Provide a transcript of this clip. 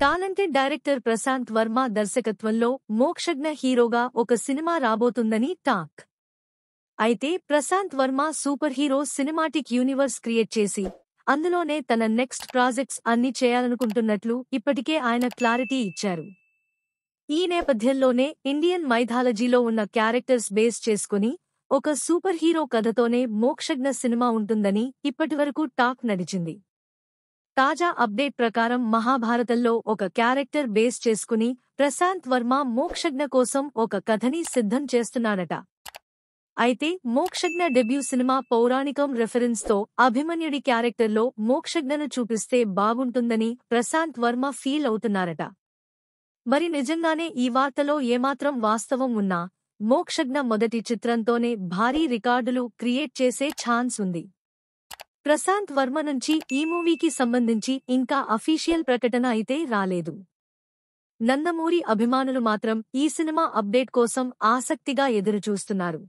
Talented director Prashanth Varma దర్శకత్వంలో మోక్షజ్ఞ హీరోగా ఒక సినిమా రాబోతుందని టాక్. అయితే Prashanth Varma super hero cinematic universe create చేసి అందులోనే తన నెక్స్ట్ ప్రాజెక్ట్స్ అన్ని చేయాలనుకుంటున్నట్లు ఇప్పటికే ఆయన క్లారిటీ ఇచ్చారు. ఈ నేపథ్యంలోనే ఇండియన్ మైథాలజీలో ఉన్న క్యారెక్టర్స్ బేస్ చేసుకుని ఒక సూపర్ హీరో కథతోనే మోక్షజ్ఞ సినిమా ఉంటుందని ఇప్పటివరకు టాక్ నడిచింది. తాజా అప్డేట్ ప్రకారం మహాభారతంలో ఒక క్యారెక్టర్ బేస్ చేసుకుని ప్రశాంత్ వర్మ మోక్షజ్ఞ కోసం ఒక కథని సిద్ధం చేస్తున్నాడట. అయితే మోక్షజ్ఞ డెబ్యూ సినిమా పౌరాణికం రెఫరెన్స్తో అభిమన్యుడి క్యారెక్టర్లో మోక్షజ్ఞను చూపిస్తే బాగుంటుందని ప్రశాంత్ వర్మ ఫీల్ అవుతున్నారట. మరి నిజంగానే ఈ వార్తలో ఏమాత్రం వాస్తవం ఉన్నా మోక్షజ్ఞ మొదటి చిత్రంతోనే భారీ రికార్డులు క్రియేట్ చేసే ఛాన్స్ ఉంది. ప్రశాంత్ వర్మ నుంచి ఈ మూవీకి సంబంధించి ఇంకా అఫీషియల్ ప్రకటన అయితే రాలేదు. నందమూరి అభిమానులు మాత్రం ఈ సినిమా అప్డేట్ కోసం ఆసక్తిగా ఎదురుచూస్తున్నారు.